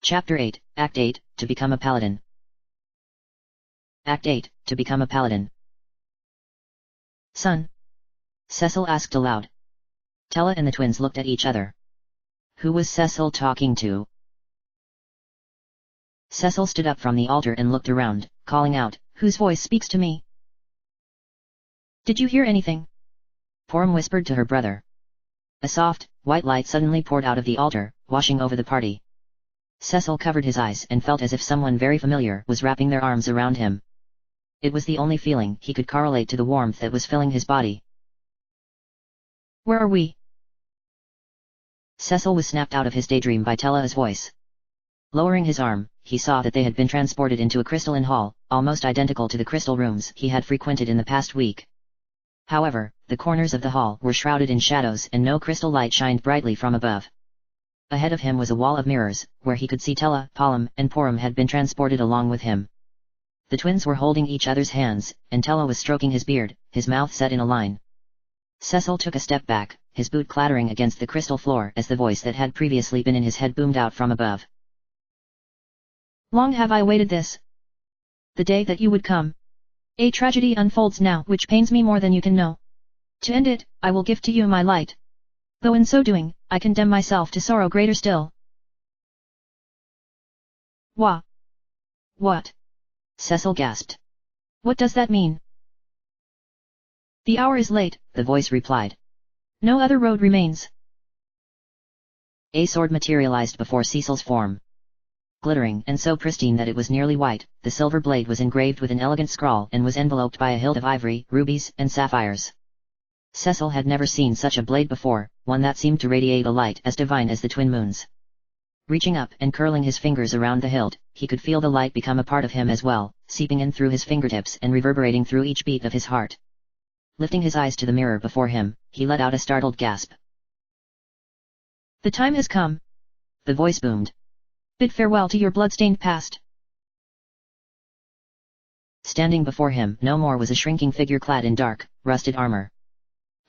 Chapter 8, Act 8, To Become a Paladin. Act 8, To Become a Paladin. Son? Cecil asked aloud. Tella and the twins looked at each other. Who was Cecil talking to? Cecil stood up from the altar and looked around, calling out, "Whose voice speaks to me? Did you hear anything?" Porum whispered to her brother. A soft, white light suddenly poured out of the altar, washing over the party. Cecil covered his eyes and felt as if someone very familiar was wrapping their arms around him. It was the only feeling he could correlate to the warmth that was filling his body. "Where are we?" Cecil was snapped out of his daydream by Tella's voice. Lowering his arm, he saw that they had been transported into a crystalline hall, almost identical to the crystal rooms he had frequented in the past week. However, the corners of the hall were shrouded in shadows and no crystal light shined brightly from above. Ahead of him was a wall of mirrors, where he could see Tella, Pollum, and Porum had been transported along with him. The twins were holding each other's hands, and Tella was stroking his beard, his mouth set in a line. Cecil took a step back, his boot clattering against the crystal floor as the voice that had previously been in his head boomed out from above. "Long have I waited this. The day that you would come. A tragedy unfolds now which pains me more than you can know. To end it, I will give to you my light. Though in so doing, I condemn myself to sorrow greater still." "Wha? What?" Cecil gasped. "What does that mean?" "The hour is late," the voice replied. "No other road remains." A sword materialized before Cecil's form. Glittering and so pristine that it was nearly white, the silver blade was engraved with an elegant scrawl and was enveloped by a hilt of ivory, rubies, and sapphires. Cecil had never seen such a blade before, one that seemed to radiate a light as divine as the twin moons. Reaching up and curling his fingers around the hilt, he could feel the light become a part of him as well, seeping in through his fingertips and reverberating through each beat of his heart. Lifting his eyes to the mirror before him, he let out a startled gasp. "The time has come," the voice boomed. "Bid farewell to your blood-stained past." Standing before him no more was a shrinking figure clad in dark, rusted armor.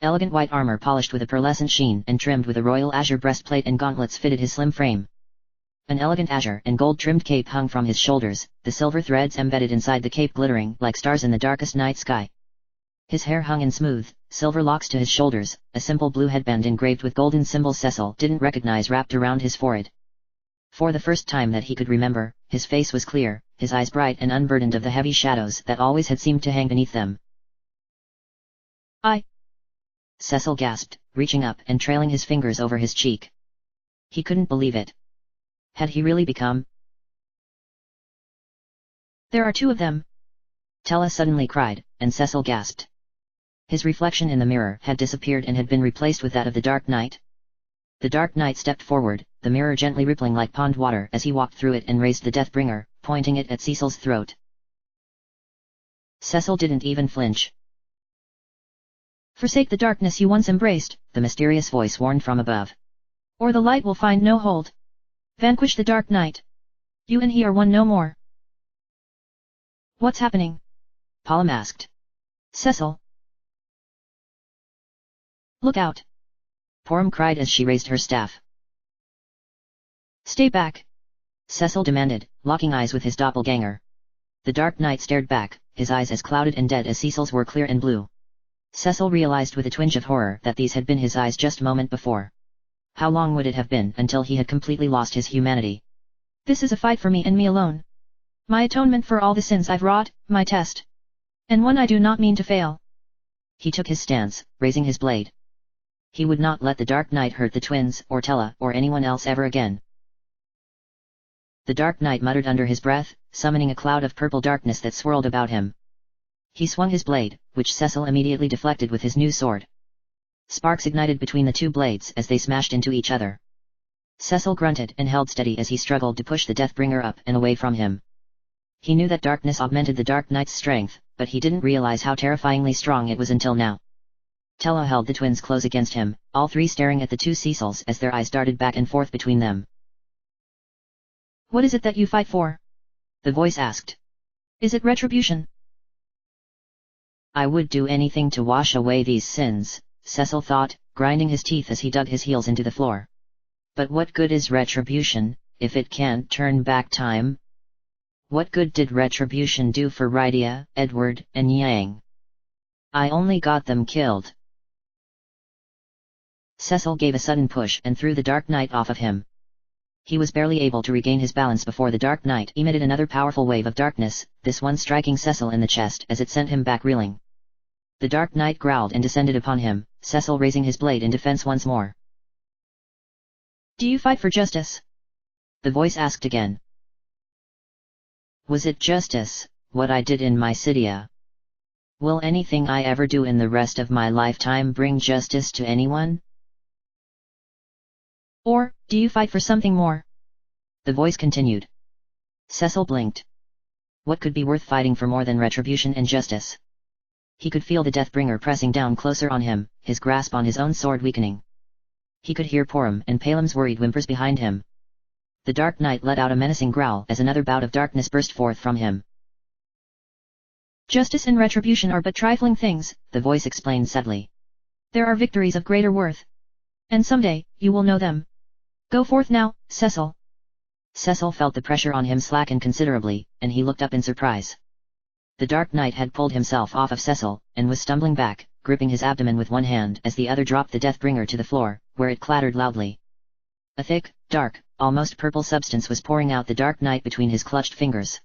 Elegant white armor polished with a pearlescent sheen and trimmed with a royal azure breastplate and gauntlets fitted his slim frame. An elegant azure and gold-trimmed cape hung from his shoulders, the silver threads embedded inside the cape glittering like stars in the darkest night sky. His hair hung in smooth, silver locks to his shoulders, a simple blue headband engraved with golden symbols Cecil didn't recognize wrapped around his forehead. For the first time that he could remember, his face was clear, his eyes bright and unburdened of the heavy shadows that always had seemed to hang beneath them. Cecil gasped, reaching up and trailing his fingers over his cheek. He couldn't believe it. Had he really become? "There are two of them!" Tella suddenly cried, and Cecil gasped. His reflection in the mirror had disappeared and had been replaced with that of the Dark Knight. The Dark Knight stepped forward, the mirror gently rippling like pond water as he walked through it and raised the Deathbringer, pointing it at Cecil's throat. Cecil didn't even flinch. "Forsake the darkness you once embraced," the mysterious voice warned from above. "Or the light will find no hold. Vanquish the Dark Knight. You and he are one no more." "What's happening?" Pollum asked. "Cecil." "Look out!" Porum cried as she raised her staff. "Stay back!" Cecil demanded, locking eyes with his doppelganger. The Dark Knight stared back, his eyes as clouded and dead as Cecil's were clear and blue. Cecil realized with a twinge of horror that these had been his eyes just a moment before. How long would it have been until he had completely lost his humanity? "This is a fight for me and me alone. My atonement for all the sins I've wrought, my test. And one I do not mean to fail." He took his stance, raising his blade. He would not let the Dark Knight hurt the twins, or Tella, or anyone else ever again. The Dark Knight muttered under his breath, summoning a cloud of purple darkness that swirled about him. He swung his blade, which Cecil immediately deflected with his new sword. Sparks ignited between the two blades as they smashed into each other. Cecil grunted and held steady as he struggled to push the Deathbringer up and away from him. He knew that darkness augmented the Dark Knight's strength, but he didn't realize how terrifyingly strong it was until now. Tella held the twins close against him, all three staring at the two Cecils as their eyes darted back and forth between them. "What is it that you fight for?" the voice asked. "Is it retribution?" "I would do anything to wash away these sins," Cecil thought, grinding his teeth as he dug his heels into the floor. "But what good is retribution, if it can't turn back time? What good did retribution do for Rydia, Edward, and Yang? I only got them killed. Cecil gave a sudden push and threw the Dark Knight off of him. He was barely able to regain his balance before the Dark Knight emitted another powerful wave of darkness, this one striking Cecil in the chest as it sent him back reeling. The Dark Knight growled and descended upon him, Cecil raising his blade in defense once more. Do you fight for justice? The voice asked again. Was it justice, what I did in my Mysidia? Will anything I ever do in the rest of my lifetime bring justice to anyone? Or, do you fight for something more? The voice continued. Cecil blinked. What could be worth fighting for more than retribution and justice? He could feel the Deathbringer pressing down closer on him, his grasp on his own sword weakening. He could hear Porum and Palem's worried whimpers behind him. The Dark Knight let out a menacing growl as another bout of darkness burst forth from him. Justice and retribution are but trifling things, the voice explained sadly. There are victories of greater worth. And someday, you will know them. Go forth now, Cecil. Cecil felt the pressure on him slacken considerably, and he looked up in surprise. The Dark Knight had pulled himself off of Cecil, and was stumbling back, gripping his abdomen with one hand as the other dropped the Deathbringer to the floor, where it clattered loudly. A thick, dark, almost purple substance was pouring out the Dark Knight between his clutched fingers.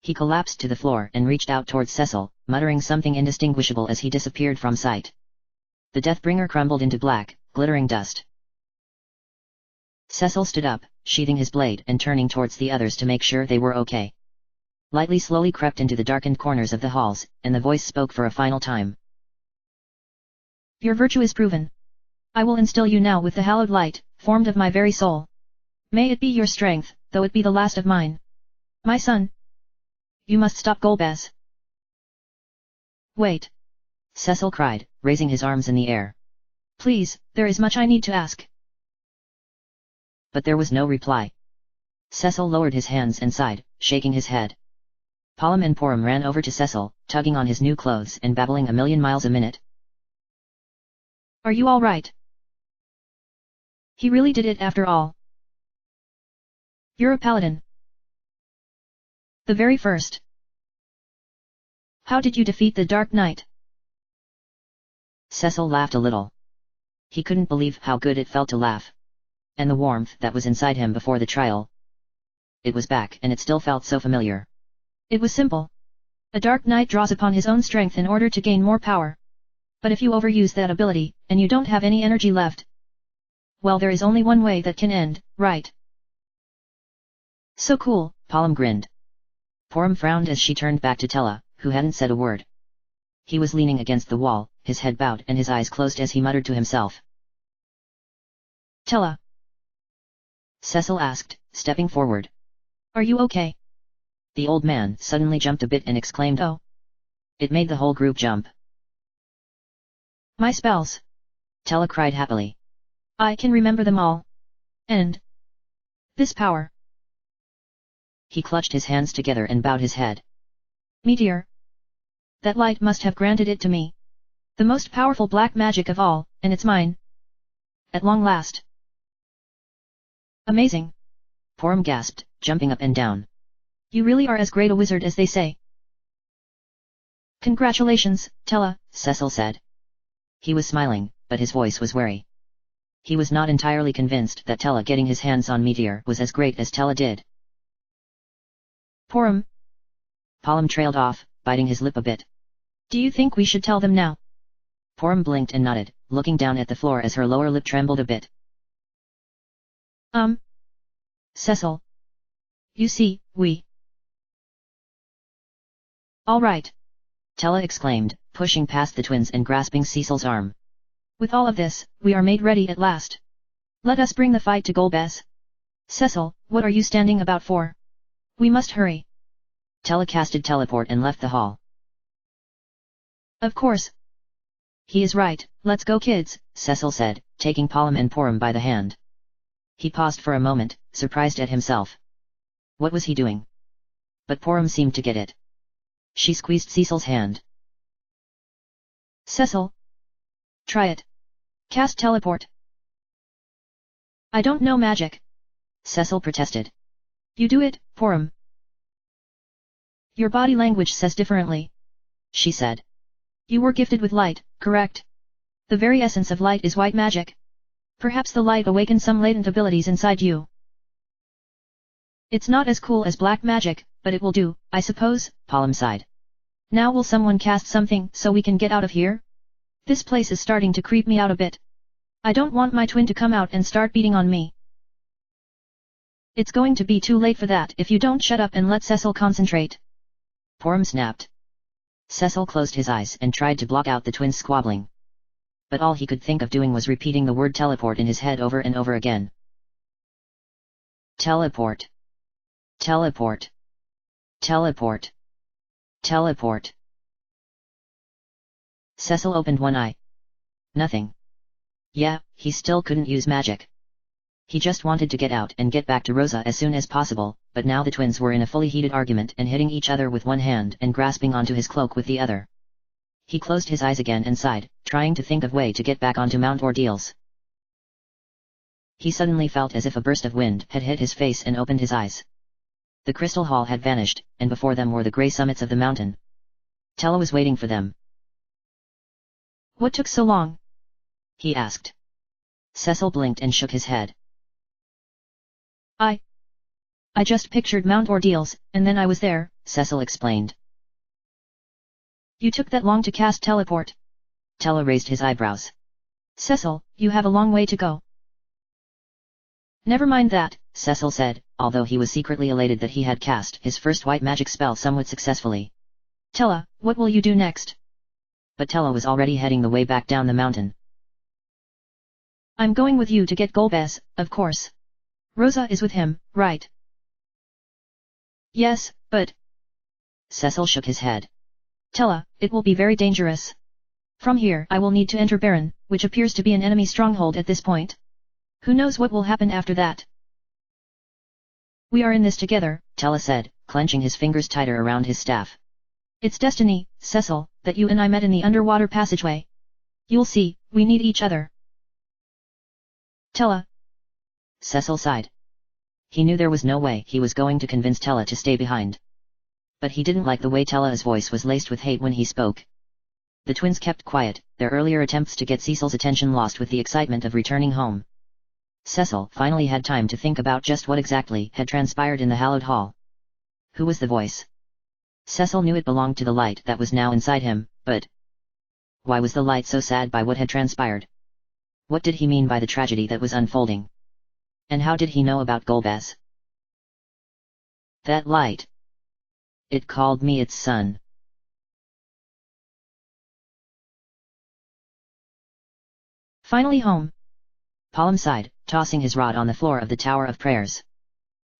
He collapsed to the floor and reached out towards Cecil, muttering something indistinguishable as he disappeared from sight. The Deathbringer crumbled into black, glittering dust. Cecil stood up, sheathing his blade and turning towards the others to make sure they were okay. Lightly slowly crept into the darkened corners of the halls, and the voice spoke for a final time. Your virtue is proven. I will instill you now with the hallowed light, formed of my very soul. May it be your strength, though it be the last of mine. My son. You must stop Golbez. Wait. Cecil cried, raising his arms in the air. Please, there is much I need to ask. But there was no reply. Cecil lowered his hands and sighed, shaking his head. Palom and Porum ran over to Cecil, tugging on his new clothes and babbling a million miles a minute. Are you all right? He really did it after all. You're a paladin. The very first. How did you defeat the Dark Knight? Cecil laughed a little. He couldn't believe how good it felt to laugh. And the warmth that was inside him before the trial. It was back and it still felt so familiar. It was simple. A Dark Knight draws upon his own strength in order to gain more power. But if you overuse that ability, and you don't have any energy left, well, there is only one way that can end, right? So cool, Palom grinned. Porum frowned as she turned back to Tella, who hadn't said a word. He was leaning against the wall, his head bowed and his eyes closed as he muttered to himself. Tella? Cecil asked, stepping forward. Are you okay? The old man suddenly jumped a bit and exclaimed, oh! It made the whole group jump. My spells! Tella cried happily. I can remember them all. And this power. He clutched his hands together and bowed his head. Meteor. That light must have granted it to me. The most powerful black magic of all, and it's mine. At long last. Amazing! Porum gasped, jumping up and down. You really are as great a wizard as they say. Congratulations, Tella, Cecil said. He was smiling, but his voice was wary. He was not entirely convinced that Tella getting his hands on Meteor was as great as Tella did. Porum. Palom trailed off, biting his lip a bit. Do you think we should tell them now? Porum blinked and nodded, looking down at the floor as her lower lip trembled a bit. Cecil. You see, we... All right. Tella exclaimed, pushing past the twins and grasping Cecil's arm. With all of this, we are made ready at last. Let us bring the fight to Golbez. Cecil, what are you standing about for? We must hurry. Tella casted teleport and left the hall. Of course. He is right, let's go kids, Cecil said, taking Palom and Porum by the hand. He paused for a moment, surprised at himself. What was he doing? But Porum seemed to get it. She squeezed Cecil's hand. Cecil? Try it. Cast teleport. I don't know magic. Cecil protested. You do it, Porum. Your body language says differently, she said. You were gifted with light, correct? The very essence of light is white magic. Perhaps the light awakens some latent abilities inside you. It's not as cool as black magic, but it will do, I suppose, Porum sighed. Now will someone cast something so we can get out of here? This place is starting to creep me out a bit. I don't want my twin to come out and start beating on me. It's going to be too late for that if you don't shut up and let Cecil concentrate. Porum snapped. Cecil closed his eyes and tried to block out the twins' squabbling. But all he could think of doing was repeating the word teleport in his head over and over again. Teleport. Teleport. Teleport. Teleport. Cecil opened one eye. Nothing. Yeah, he still couldn't use magic. He just wanted to get out and get back to Rosa as soon as possible, but now the twins were in a fully heated argument and hitting each other with one hand and grasping onto his cloak with the other. He closed his eyes again and sighed, trying to think of way to get back onto Mount Ordeals. He suddenly felt as if a burst of wind had hit his face and opened his eyes. The crystal hall had vanished, and before them were the grey summits of the mountain. Tella was waiting for them. What took so long? He asked. Cecil blinked and shook his head. I just pictured Mount Ordeals, and then I was there, Cecil explained. You took that long to cast teleport? Tella raised his eyebrows. Cecil, you have a long way to go. Never mind that, Cecil said, although he was secretly elated that he had cast his first white magic spell somewhat successfully. Tella, what will you do next? But Tella was already heading the way back down the mountain. I'm going with you to get Golbez, of course. Rosa is with him, right? Yes, but... Cecil shook his head. Tella, it will be very dangerous. From here I will need to enter Baron, which appears to be an enemy stronghold at this point. Who knows what will happen after that? We are in this together, Tella said, clenching his fingers tighter around his staff. It's destiny, Cecil, that you and I met in the underwater passageway. You'll see, we need each other. Tella. Cecil sighed. He knew there was no way he was going to convince Tella to stay behind. But he didn't like the way Tella's voice was laced with hate when he spoke. The twins kept quiet, their earlier attempts to get Cecil's attention lost with the excitement of returning home. Cecil finally had time to think about just what exactly had transpired in the hallowed hall. Who was the voice? Cecil knew it belonged to the light that was now inside him, but... why was the light so sad by what had transpired? What did he mean by the tragedy that was unfolding? And how did he know about Golbez? That light. It called me its son. Finally home. Porum sighed, tossing his rod on the floor of the Tower of Prayers.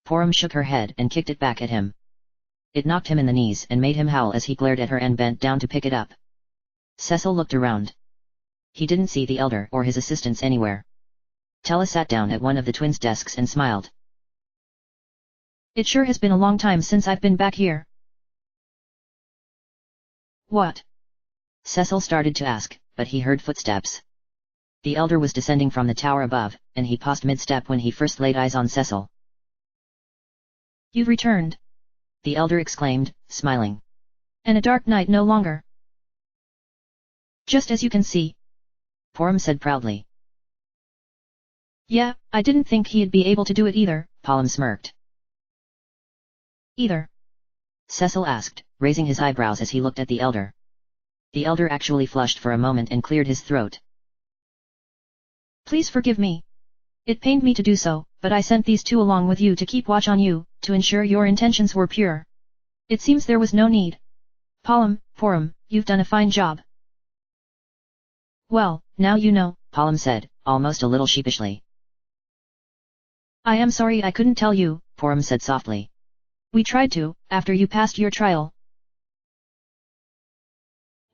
Porum shook her head and kicked it back at him. It knocked him in the knees and made him howl as he glared at her and bent down to pick it up. Cecil looked around. He didn't see the elder or his assistants anywhere. Tella sat down at one of the twins' desks and smiled. It sure has been a long time since I've been back here. What? Cecil started to ask, but he heard footsteps. The elder was descending from the tower above, and he paused mid-step when he first laid eyes on Cecil. You've returned, the elder exclaimed, smiling. And a dark night no longer. Just as you can see, Porum said proudly. Yeah, I didn't think he'd be able to do it either, Porum smirked. Either? Cecil asked, raising his eyebrows as he looked at the elder. The elder actually flushed for a moment and cleared his throat. Please forgive me. It pained me to do so, but I sent these two along with you to keep watch on you, to ensure your intentions were pure. It seems there was no need. Porum, you've done a fine job. Well, now you know, Porum said, almost a little sheepishly. I am sorry I couldn't tell you, Porum said softly. We tried to, after you passed your trial.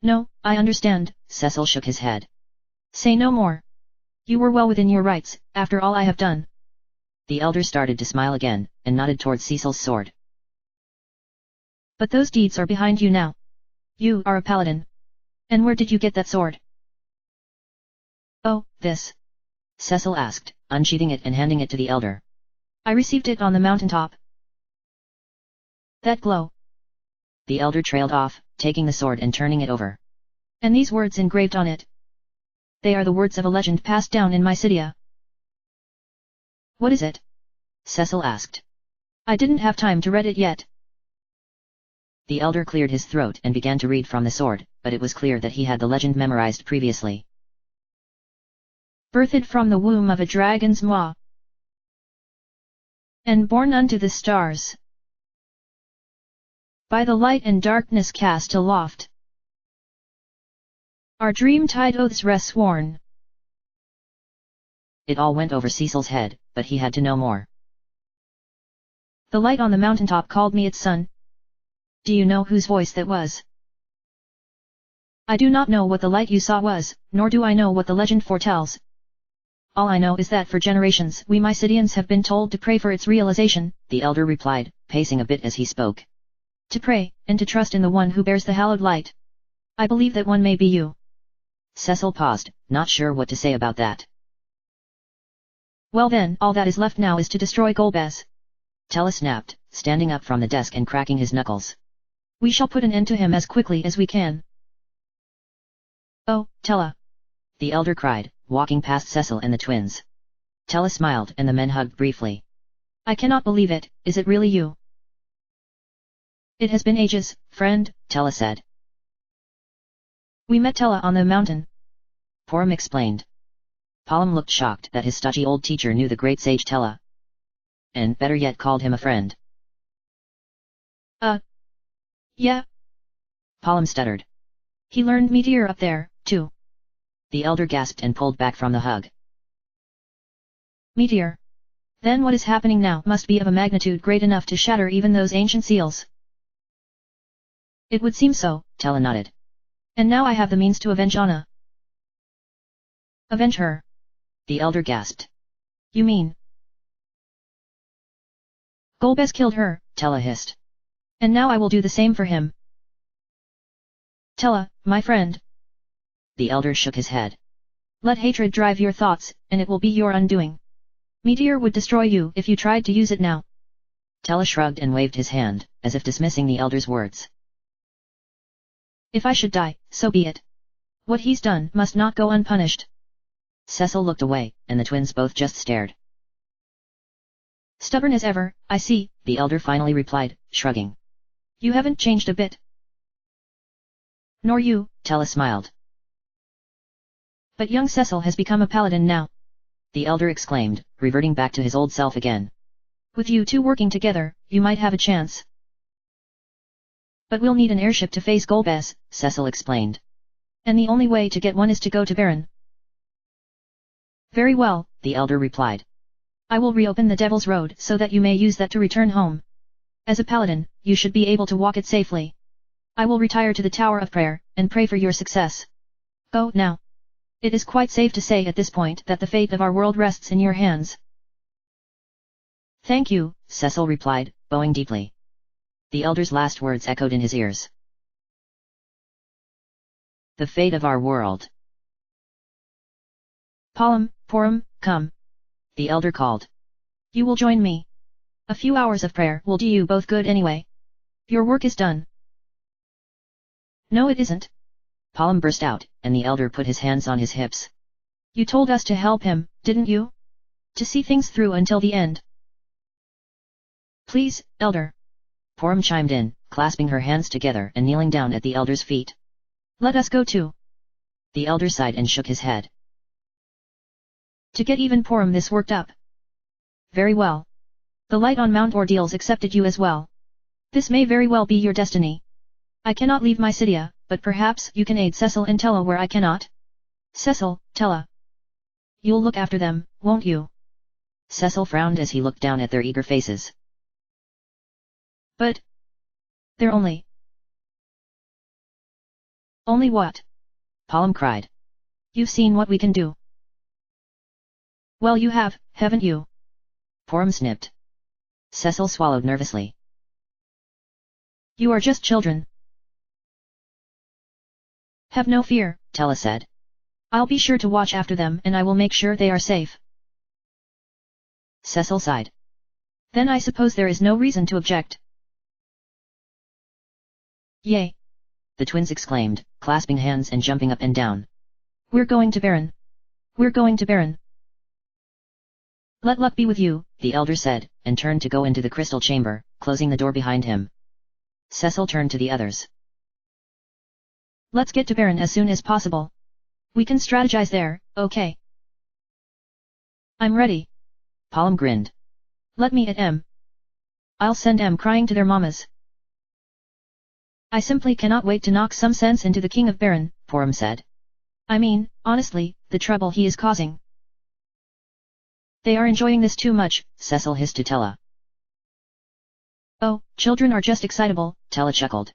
No, I understand, Cecil shook his head. Say no more. You were well within your rights, after all I have done. The elder started to smile again, and nodded towards Cecil's sword. But those deeds are behind you now. You are a paladin. And where did you get that sword? Oh, this? Cecil asked, unsheathing it and handing it to the elder. I received it on the mountaintop. That glow. The elder trailed off, taking the sword and turning it over. And these words engraved on it. They are the words of a legend passed down in my city. What is it? Cecil asked. I didn't have time to read it yet. The elder cleared his throat and began to read from the sword, but it was clear that he had the legend memorized previously. Birthed from the womb of a dragon's maw, and born unto the stars, by the light and darkness cast aloft, our dream-tide oaths rest sworn. It all went over Cecil's head, but he had to know more. The light on the mountaintop called me its son. Do you know whose voice that was? I do not know what the light you saw was, nor do I know what the legend foretells. All I know is that for generations we Mysidians have been told to pray for its realization, the elder replied, pacing a bit as he spoke. To pray, and to trust in the one who bears the hallowed light. I believe that one may be you. Cecil paused, not sure what to say about that. Well then, all that is left now is to destroy Golbez. Tella snapped, standing up from the desk and cracking his knuckles. We shall put an end to him as quickly as we can. Oh, Tella! The elder cried, walking past Cecil and the twins. Tella smiled and the men hugged briefly. I cannot believe it, is it really you? It has been ages, friend, Tella said. We met Tella on the mountain. Porum explained. Palom looked shocked that his stodgy old teacher knew the great sage Tella. And better yet called him a friend. Yeah. Palom stuttered. He learned meteor up there, too. The elder gasped and pulled back from the hug. Meteor. Then what is happening now must be of a magnitude great enough to shatter even those ancient seals. It would seem so, Tella nodded. And now I have the means to avenge Anna. Avenge her. The elder gasped. You mean? Golbez killed her, Tella hissed. And now I will do the same for him. Tella, my friend. The elder shook his head. Let hatred drive your thoughts, and it will be your undoing. Meteor would destroy you if you tried to use it now. Tella shrugged and waved his hand, as if dismissing the elder's words. If I should die, so be it. What he's done must not go unpunished. Cecil looked away, and the twins both just stared. Stubborn as ever, I see, the elder finally replied, shrugging. You haven't changed a bit. Nor you, Tella smiled. But young Cecil has become a paladin now. The elder exclaimed, reverting back to his old self again. With you two working together, you might have a chance. But we'll need an airship to face Golbez, Cecil explained. And the only way to get one is to go to Baron. Very well, the elder replied. I will reopen the Devil's Road so that you may use that to return home. As a paladin, you should be able to walk it safely. I will retire to the Tower of Prayer, and pray for your success. Go now. It is quite safe to say at this point that the fate of our world rests in your hands. Thank you, Cecil replied, bowing deeply. The elder's last words echoed in his ears. The fate of our world. Palom, Porum, come. The elder called. You will join me. A few hours of prayer will do you both good anyway. Your work is done. No, it isn't. Palom burst out, and the elder put his hands on his hips. You told us to help him, didn't you? To see things through until the end. Please, elder. Porum chimed in, clasping her hands together and kneeling down at the elder's feet. Let us go too. The elder sighed and shook his head. To get even Porum this worked up. Very well. The light on Mount Ordeals accepted you as well. This may very well be your destiny. I cannot leave my city, but perhaps you can aid Cecil and Tella where I cannot. Cecil, Tella. You'll look after them, won't you? Cecil frowned as he looked down at their eager faces. But... they're only... Only what? Palom cried. You've seen what we can do. Well, you have, haven't you? Porum snipped. Cecil swallowed nervously. You are just children. Have no fear, Tella said. I'll be sure to watch after them and I will make sure they are safe. Cecil sighed. Then I suppose there is no reason to object. Yay! The twins exclaimed, clasping hands and jumping up and down. We're going to Baron. We're going to Baron. Let luck be with you, the elder said, and turned to go into the crystal chamber, closing the door behind him. Cecil turned to the others. Let's get to Baron as soon as possible. We can strategize there, okay? I'm ready. Palom grinned. Let me at M. I'll send M crying to their mamas. I simply cannot wait to knock some sense into the King of Baron, Porum said. I mean, honestly, the trouble he is causing. They are enjoying this too much, Cecil hissed to Tella. Oh, children are just excitable, Tella chuckled.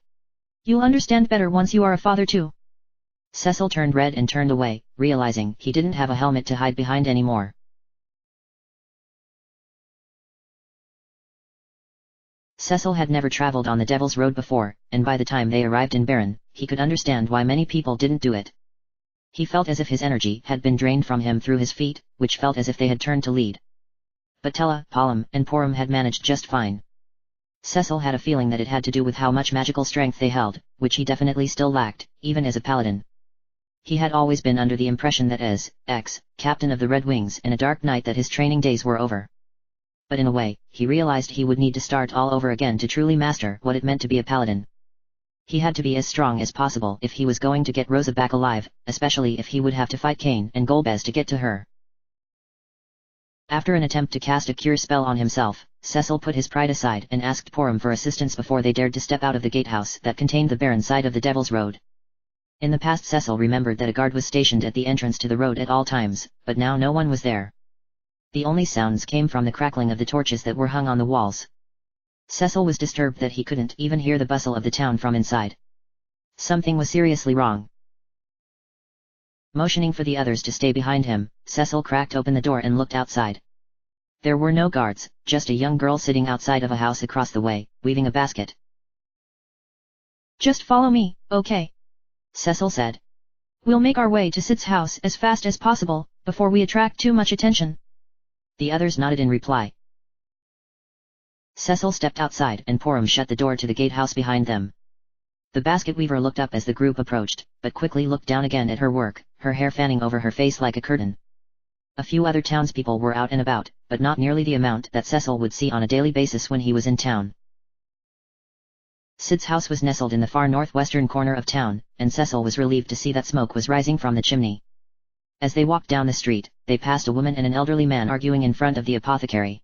You'll understand better once you are a father too. Cecil turned red and turned away, realizing he didn't have a helmet to hide behind anymore. Cecil had never traveled on the Devil's Road before, and by the time they arrived in Baron, he could understand why many people didn't do it. He felt as if his energy had been drained from him through his feet, which felt as if they had turned to lead. But Tella, Palom, and Porum had managed just fine. Cecil had a feeling that it had to do with how much magical strength they held, which he definitely still lacked, even as a paladin. He had always been under the impression that as captain of the Red Wings and a dark knight that his training days were over. But in a way, he realized he would need to start all over again to truly master what it meant to be a paladin. He had to be as strong as possible if he was going to get Rosa back alive, especially if he would have to fight Cain and Golbez to get to her. After an attempt to cast a cure spell on himself, Cecil put his pride aside and asked Porum for assistance before they dared to step out of the gatehouse that contained the barren side of the Devil's Road. In the past Cecil remembered that a guard was stationed at the entrance to the road at all times, but now no one was there. The only sounds came from the crackling of the torches that were hung on the walls. Cecil was disturbed that he couldn't even hear the bustle of the town from inside. Something was seriously wrong. Motioning for the others to stay behind him, Cecil cracked open the door and looked outside. There were no guards, just a young girl sitting outside of a house across the way, weaving a basket. Just follow me, okay? Cecil said. We'll make our way to Sid's house as fast as possible, before we attract too much attention. The others nodded in reply. Cecil stepped outside and Porum shut the door to the gatehouse behind them. The basket weaver looked up as the group approached, but quickly looked down again at her work, her hair fanning over her face like a curtain. A few other townspeople were out and about, but not nearly the amount that Cecil would see on a daily basis when he was in town. Sid's house was nestled in the far northwestern corner of town, and Cecil was relieved to see that smoke was rising from the chimney. As they walked down the street, they passed a woman and an elderly man arguing in front of the apothecary.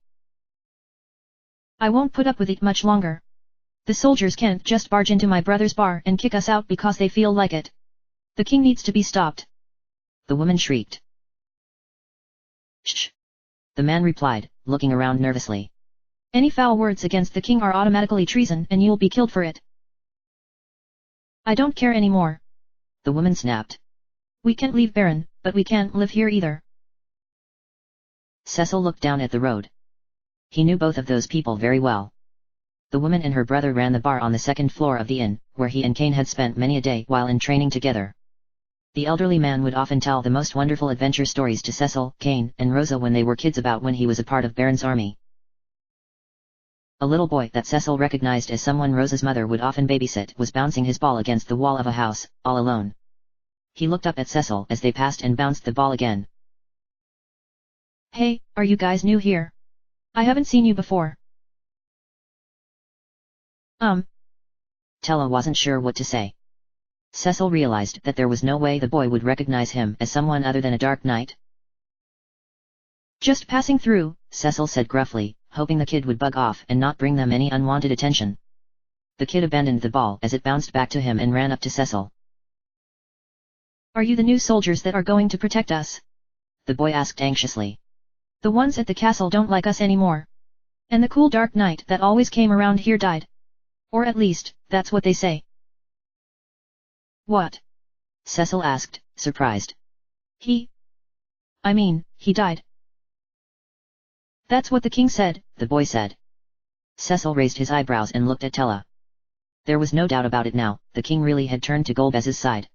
I won't put up with it much longer. The soldiers can't just barge into my brother's bar and kick us out because they feel like it. The king needs to be stopped. The woman shrieked. Shh! The man replied, looking around nervously. Any foul words against the king are automatically treason and you'll be killed for it. I don't care anymore. The woman snapped. We can't leave Baron, but we can't live here either. Cecil looked down at the road. He knew both of those people very well. The woman and her brother ran the bar on the second floor of the inn, where he and Cain had spent many a day while in training together. The elderly man would often tell the most wonderful adventure stories to Cecil, Cain, and Rosa when they were kids about when he was a part of Baron's army. A little boy that Cecil recognized as someone Rosa's mother would often babysit was bouncing his ball against the wall of a house, all alone. He looked up at Cecil as they passed and bounced the ball again. Hey, are you guys new here? I haven't seen you before. Tella wasn't sure what to say. Cecil realized that there was no way the boy would recognize him as someone other than a dark knight. Just passing through, Cecil said gruffly, hoping the kid would bug off and not bring them any unwanted attention. The kid abandoned the ball as it bounced back to him and ran up to Cecil. Are you the new soldiers that are going to protect us? The boy asked anxiously. The ones at the castle don't like us anymore. And the cool dark knight that always came around here died. Or at least, that's what they say. What? Cecil asked, surprised. He died. That's what the king said, the boy said. Cecil raised his eyebrows and looked at Tella. There was no doubt about it now, the king really had turned to Golbez's side.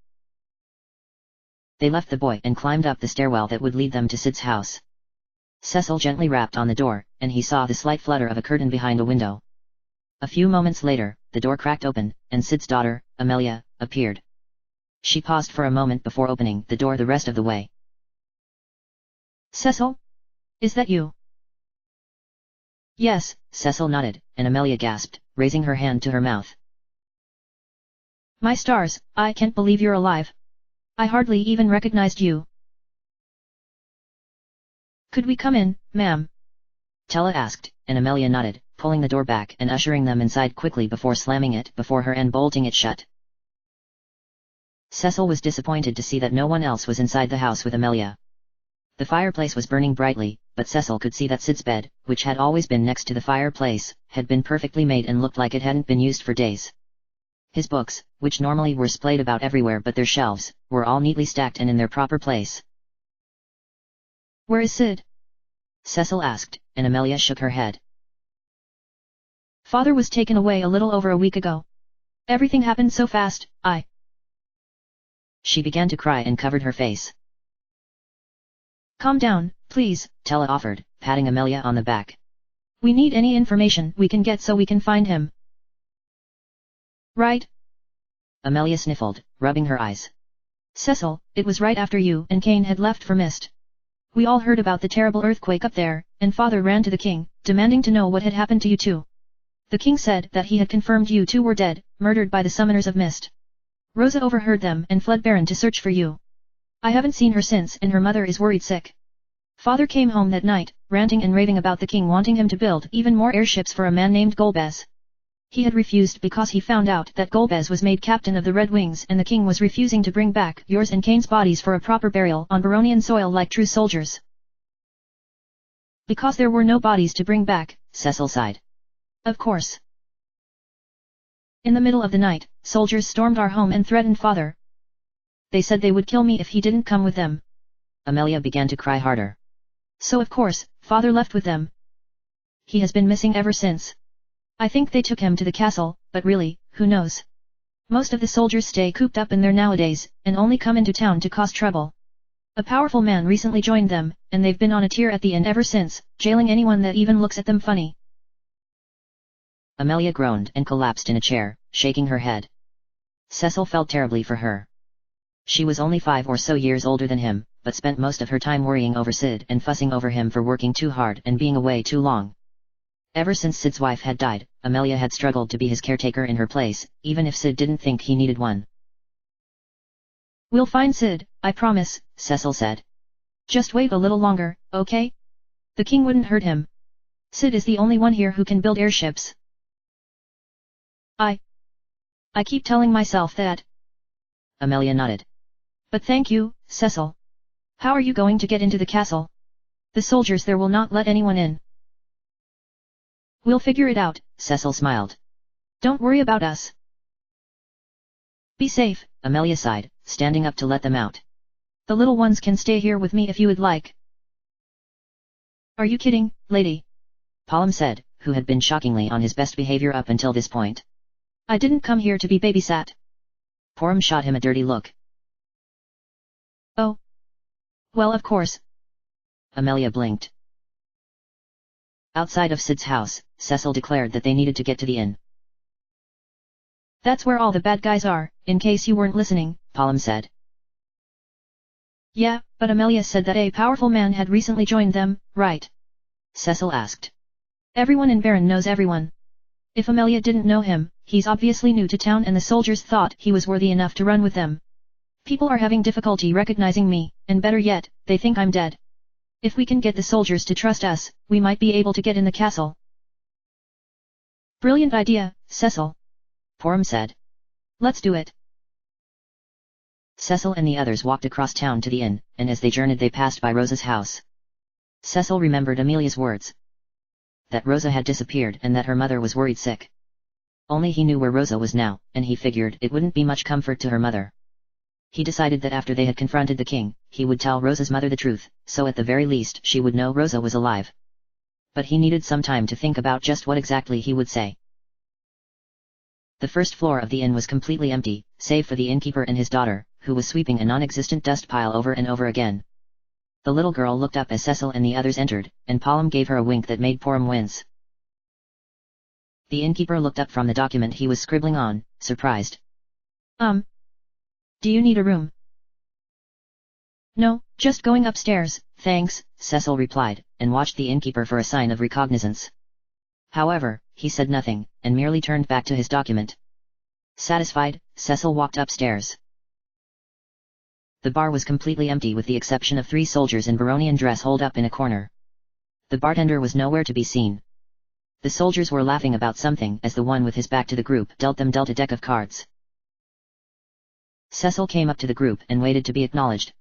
They left the boy and climbed up the stairwell that would lead them to Sid's house. Cecil gently rapped on the door, and he saw the slight flutter of a curtain behind a window. A few moments later, the door cracked open, and Sid's daughter, Amelia, appeared. She paused for a moment before opening the door the rest of the way. Cecil? Is that you? Yes, Cecil nodded, and Amelia gasped, raising her hand to her mouth. My stars, I can't believe you're alive. I hardly even recognized you. Could we come in, ma'am? Tella asked, and Amelia nodded, pulling the door back and ushering them inside quickly before slamming it before her and bolting it shut. Cecil was disappointed to see that no one else was inside the house with Amelia. The fireplace was burning brightly, but Cecil could see that Sid's bed, which had always been next to the fireplace, had been perfectly made and looked like it hadn't been used for days. His books, which normally were splayed about everywhere but their shelves, were all neatly stacked and in their proper place. Where is Sid? Cecil asked, and Amelia shook her head. Father was taken away a little over a week ago. Everything happened so fast, She began to cry and covered her face. Calm down, please, Tella offered, patting Amelia on the back. We need any information we can get so we can find him. Right? Amelia sniffled, rubbing her eyes. Cecil, it was right after you and Kane had left for Mist. We all heard about the terrible earthquake up there, and Father ran to the king, demanding to know what had happened to you two. The king said that he had confirmed you two were dead, murdered by the summoners of Mist. Rosa overheard them and fled Baron to search for you. I haven't seen her since and her mother is worried sick. Father came home that night, ranting and raving about the king wanting him to build even more airships for a man named Golbez. He had refused because he found out that Golbez was made captain of the Red Wings and the king was refusing to bring back yours and Kane's bodies for a proper burial on Baronian soil like true soldiers. Because there were no bodies to bring back, Cecil sighed. Of course. In the middle of the night, soldiers stormed our home and threatened Father. They said they would kill me if he didn't come with them. Amelia began to cry harder. So of course, Father left with them. He has been missing ever since. I think they took him to the castle, but really, who knows? Most of the soldiers stay cooped up in there nowadays, and only come into town to cause trouble. A powerful man recently joined them, and they've been on a tier at the inn ever since, jailing anyone that even looks at them funny. Amelia groaned and collapsed in a chair, shaking her head. Cecil felt terribly for her. She was only 5 or so years older than him, but spent most of her time worrying over Sid and fussing over him for working too hard and being away too long. Ever since Sid's wife had died, Amelia had struggled to be his caretaker in her place, even if Sid didn't think he needed one. We'll find Sid, I promise, Cecil said. Just wait a little longer, okay? The king wouldn't hurt him. Sid is the only one here who can build airships. I keep telling myself that. Amelia nodded. But thank you, Cecil. How are you going to get into the castle? The soldiers there will not let anyone in. We'll figure it out, Cecil smiled. Don't worry about us. Be safe, Amelia sighed, standing up to let them out. The little ones can stay here with me if you would like. Are you kidding, lady? Palom said, who had been shockingly on his best behavior up until this point. I didn't come here to be babysat. Porum shot him a dirty look. Oh. Well, of course. Amelia blinked. Outside of Sid's house, Cecil declared that they needed to get to the inn. That's where all the bad guys are, in case you weren't listening, Palom said. Yeah, but Amelia said that a powerful man had recently joined them, right? Cecil asked. Everyone in Baron knows everyone. If Amelia didn't know him, he's obviously new to town and the soldiers thought he was worthy enough to run with them. People are having difficulty recognizing me, and better yet, they think I'm dead. If we can get the soldiers to trust us, we might be able to get in the castle. Brilliant idea, Cecil. Porum said. Let's do it. Cecil and the others walked across town to the inn, and as they journeyed they passed by Rosa's house. Cecil remembered Amelia's words. That Rosa had disappeared and that her mother was worried sick. Only he knew where Rosa was now, and he figured it wouldn't be much comfort to her mother. He decided that after they had confronted the king, he would tell Rosa's mother the truth, so at the very least she would know Rosa was alive. But he needed some time to think about just what exactly he would say. The first floor of the inn was completely empty, save for the innkeeper and his daughter, who was sweeping a non-existent dust pile over and over again. The little girl looked up as Cecil and the others entered, and Palom gave her a wink that made Porum wince. The innkeeper looked up from the document he was scribbling on, surprised. Do you need a room? No, just going upstairs, thanks, Cecil replied, and watched the innkeeper for a sign of recognizance. However, he said nothing, and merely turned back to his document. Satisfied, Cecil walked upstairs. The bar was completely empty with the exception of 3 soldiers in Baronian dress holed up in a corner. The bartender was nowhere to be seen. The soldiers were laughing about something as the one with his back to the group dealt a deck of cards. Cecil came up to the group and waited to be acknowledged.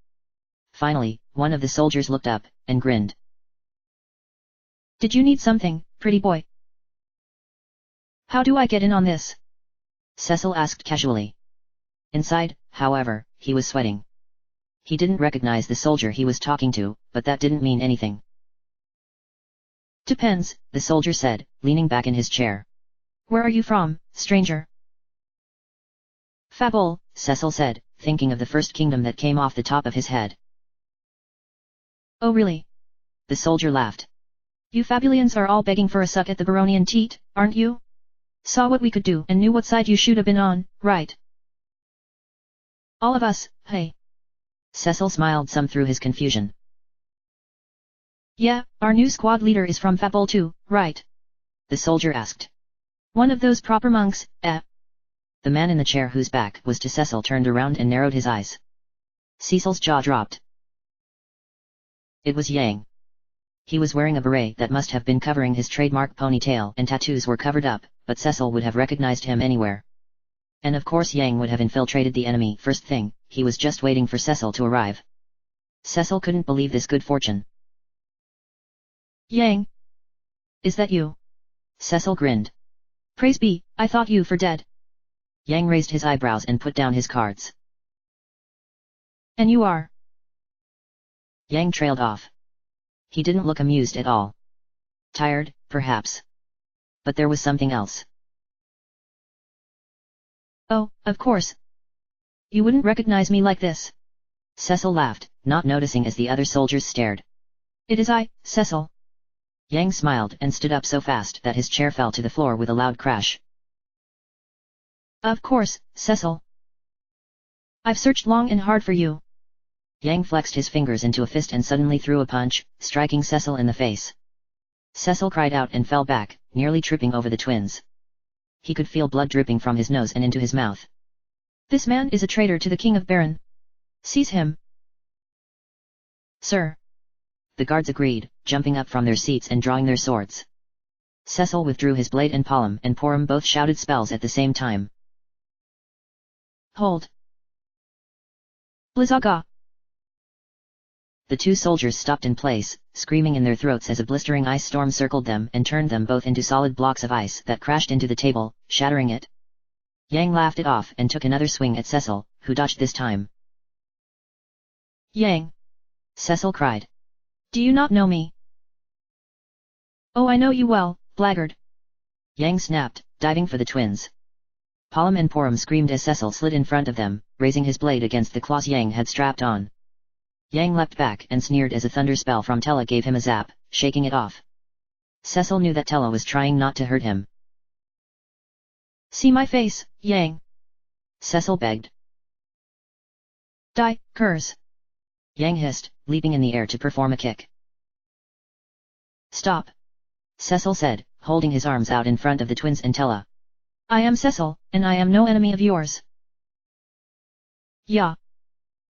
Finally, one of the soldiers looked up, and grinned. Did you need something, pretty boy? How do I get in on this? Cecil asked casually. Inside, however, he was sweating. He didn't recognize the soldier he was talking to, but that didn't mean anything. Depends, the soldier said, leaning back in his chair. Where are you from, stranger? Fabul, Cecil said, thinking of the first kingdom that came off the top of his head. Oh really? The soldier laughed. You Fabulians are all begging for a suck at the Baronian teat, aren't you? Saw what we could do and knew what side you should have been on, right? All of us, hey. Cecil smiled some through his confusion. Yeah, our new squad leader is from Fabul too, right? The soldier asked. One of those proper monks, The man in the chair whose back was to Cecil turned around and narrowed his eyes. Cecil's jaw dropped. It was Yang. He was wearing a beret that must have been covering his trademark ponytail and tattoos were covered up, but Cecil would have recognized him anywhere. And of course Yang would have infiltrated the enemy first thing, he was just waiting for Cecil to arrive. Cecil couldn't believe this good fortune. Yang? Is that you? Cecil grinned. Praise be, I thought you for dead. Yang raised his eyebrows and put down his cards. And you are? Yang trailed off. He didn't look amused at all. Tired, perhaps. But there was something else. Oh, of course. You wouldn't recognize me like this. Cecil laughed, not noticing as the other soldiers stared. It is I, Cecil. Yang smiled and stood up so fast that his chair fell to the floor with a loud crash. Of course, Cecil. I've searched long and hard for you. Yang flexed his fingers into a fist and suddenly threw a punch, striking Cecil in the face. Cecil cried out and fell back, nearly tripping over the twins. He could feel blood dripping from his nose and into his mouth. This man is a traitor to the King of Baron. Seize him. Sir. The guards agreed, jumping up from their seats and drawing their swords. Cecil withdrew his blade and Palom and Porum both shouted spells at the same time. Hold. Blizzaga. The 2 soldiers stopped in place, screaming in their throats as a blistering ice storm circled them and turned them both into solid blocks of ice that crashed into the table, shattering it. Yang laughed it off and took another swing at Cecil, who dodged this time. Yang. Cecil cried. Do you not know me? Oh, I know you well, blackguard. Yang snapped, diving for the twins. Palom and Porum screamed as Cecil slid in front of them, raising his blade against the claws Yang had strapped on. Yang leapt back and sneered as a thunder spell from Tella gave him a zap, shaking it off. Cecil knew that Tella was trying not to hurt him. See my face, Yang. Cecil begged. Die, curse. Yang hissed, leaping in the air to perform a kick. Stop. Cecil said, holding his arms out in front of the twins and Tella. I am Cecil, and I am no enemy of yours. Yeah.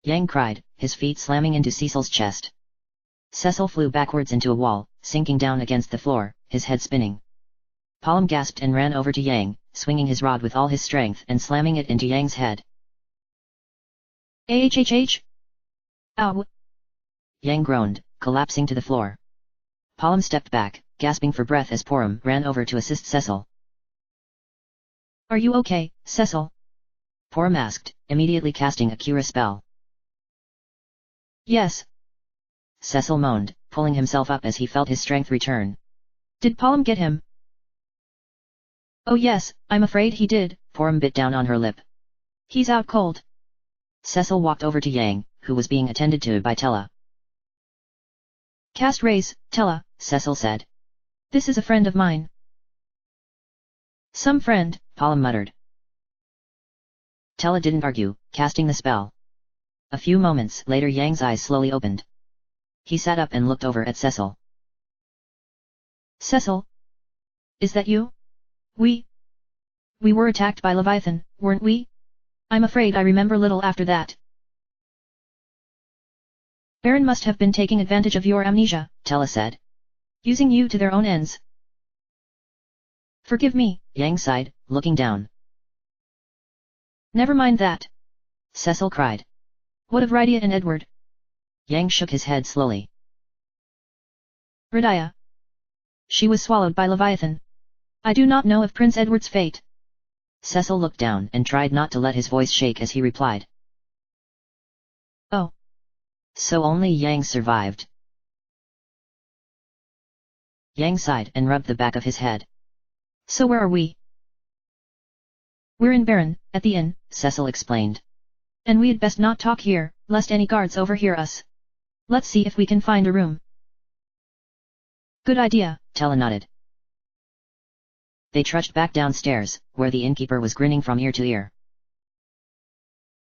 Yang cried, his feet slamming into Cecil's chest. Cecil flew backwards into a wall, sinking down against the floor, his head spinning. Palom gasped and ran over to Yang, swinging his rod with all his strength and slamming it into Yang's head. Ahhh! Ow! Yang groaned, collapsing to the floor. Palom stepped back, gasping for breath as Porum ran over to assist Cecil. Are you okay, Cecil? Porum asked, immediately casting a cure spell. Yes. Cecil moaned, pulling himself up as he felt his strength return. Did Palom get him? Oh yes, I'm afraid he did. Porum bit down on her lip. He's out cold. Cecil walked over to Yang, who was being attended to by Tella. Cast rays, Tella, Cecil said. this is a friend of mine. Some friend, Palom muttered. Tella didn't argue, casting the spell. A few moments later Yang's eyes slowly opened. He sat up and looked over at Cecil. Cecil? Is that you? We were attacked by Leviathan, weren't we? I'm afraid I remember little after that. Baron must have been taking advantage of your amnesia, Tella said. Using you to their own ends. Forgive me, Yang sighed, looking down. Never mind that. Cecil cried. What of Rydia and Edward? Yang shook his head slowly. Rydia. She was swallowed by Leviathan. I do not know of Prince Edward's fate. Cecil looked down and tried not to let his voice shake as he replied. Oh. So only Yang survived. Yang sighed and rubbed the back of his head. So where are we? We're in Baron, at the inn, Cecil explained. And we'd best not talk here, lest any guards overhear us. Let's see if we can find a room. Good idea, Tella nodded. They trudged back downstairs, where the innkeeper was grinning from ear to ear.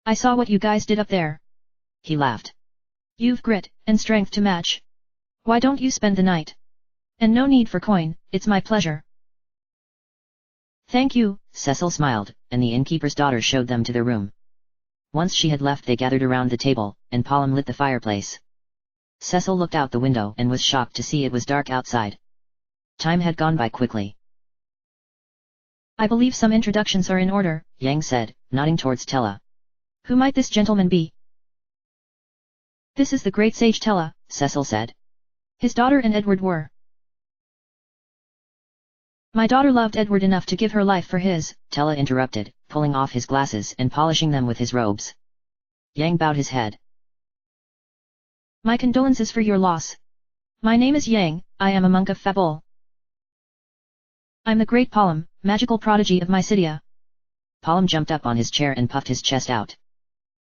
I saw what you guys did up there. He laughed. You've grit and strength to match. Why don't you spend the night? And no need for coin, it's my pleasure. Thank you, Cecil smiled, and the innkeeper's daughter showed them to their room. Once she had left they gathered around the table, and Palom lit the fireplace. Cecil looked out the window and was shocked to see it was dark outside. Time had gone by quickly. I believe some introductions are in order, Yang said, nodding towards Tella. Who might this gentleman be? This is the great sage Tella, Cecil said. His daughter and Edward were. My daughter loved Edward enough to give her life for his, Tella interrupted, pulling off his glasses and polishing them with his robes. Yang bowed his head. My condolences for your loss. My name is Yang, I am a monk of Fabul. I'm the great Palom, magical prodigy of Mysidia. Palom jumped up on his chair and puffed his chest out.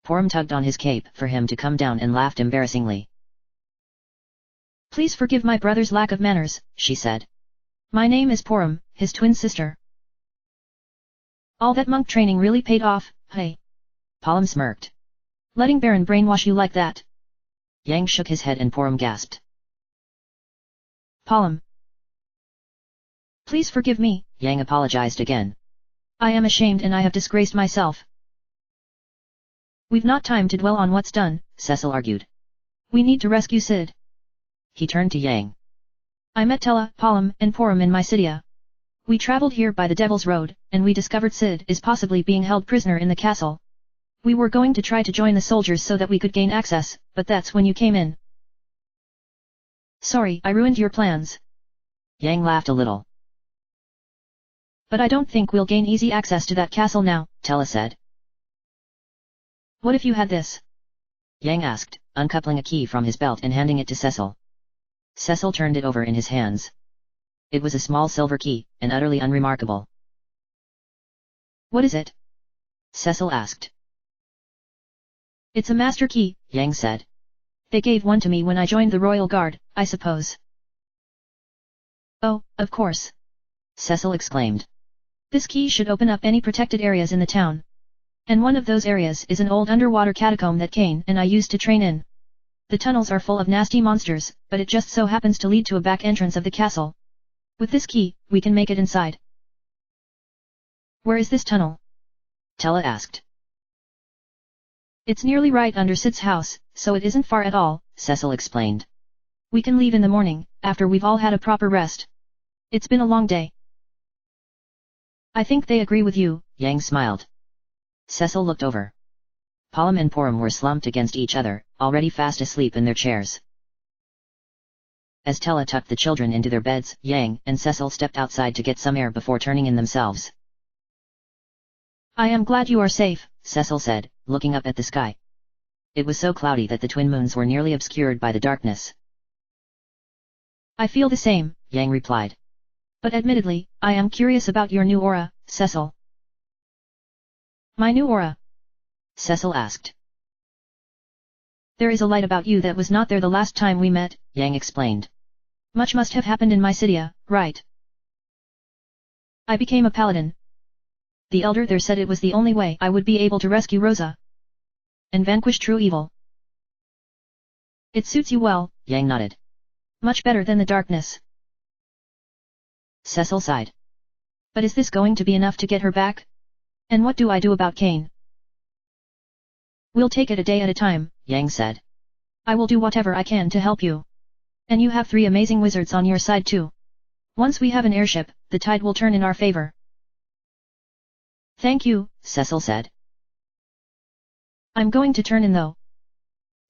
Porom tugged on his cape for him to come down and laughed embarrassingly. Please forgive my brother's lack of manners, she said. My name is Porom, his twin sister. All that monk training really paid off, hey? Palom smirked. Letting Baron brainwash you like that. Yang shook his head and Porom gasped. Palom. Please forgive me, Yang apologized again. I am ashamed and I have disgraced myself. We've not time to dwell on what's done, Cecil argued. We need to rescue Sid. He turned to Yang. I met Tella, Palom, and Porom in Mysidia. We traveled here by the Devil's Road, and we discovered Sid is possibly being held prisoner in the castle. We were going to try to join the soldiers so that we could gain access, but that's when you came in. Sorry, I ruined your plans. Yang laughed a little. But I don't think we'll gain easy access to that castle now, Tella said. What if you had this? Yang asked, uncoupling a key from his belt and handing it to Cecil. Cecil turned it over in his hands. It was a small silver key, and utterly unremarkable. What is it? Cecil asked. It's a master key, Yang said. They gave one to me when I joined the Royal Guard, I suppose. Oh, of course. Cecil exclaimed. This key should open up any protected areas in the town. And one of those areas is an old underwater catacomb that Kane and I used to train in. The tunnels are full of nasty monsters, but it just so happens to lead to a back entrance of the castle. With this key, we can make it inside. Where is this tunnel? Tella asked. It's nearly right under Sid's house, so it isn't far at all, Cecil explained. We can leave in the morning, after we've all had a proper rest. It's been a long day. I think they agree with you, Yang smiled. Cecil looked over. Palom and Porom were slumped against each other, already fast asleep in their chairs. As Tella tucked the children into their beds, Yang and Cecil stepped outside to get some air before turning in themselves. I am glad you are safe, Cecil said, looking up at the sky. It was so cloudy that the twin moons were nearly obscured by the darkness. I feel the same, Yang replied. But admittedly, I am curious about your new aura, Cecil. My new aura? Cecil asked. There is a light about you that was not there the last time we met, Yang explained. Much must have happened in my city, right? I became a paladin. The elder there said it was the only way I would be able to rescue Rosa and vanquish true evil. It suits you well, Yang nodded. Much better than the darkness. Cecil sighed. But is this going to be enough to get her back? And what do I do about Cain? We'll take it a day at a time, Yang said. I will do whatever I can to help you. And you have 3 amazing wizards on your side too. Once we have an airship, the tide will turn in our favor. Thank you, Cecil said. I'm going to turn in though.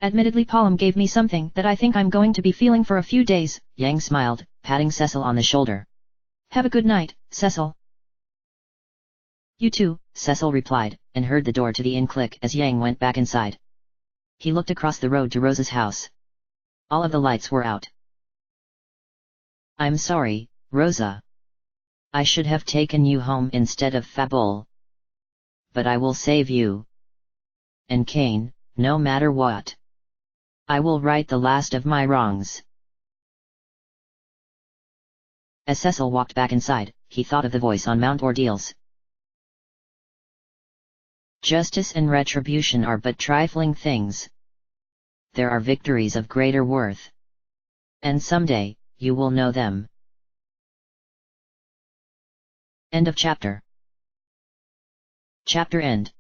Admittedly Palm gave me something that I think I'm going to be feeling for a few days. Yang smiled, patting Cecil on the shoulder. Have a good night, Cecil. You too, Cecil replied, and heard the door to the inn click as Yang went back inside. He looked across the road to Rosa's house. All of the lights were out. I'm sorry, Rosa. I should have taken you home instead of Fabul. But I will save you. And Cain, no matter what. I will right the last of my wrongs. As Cecil walked back inside, he thought of the voice on Mount Ordeals. Justice and retribution are but trifling things. There are victories of greater worth. And someday, you will know them. End of chapter. Chapter end.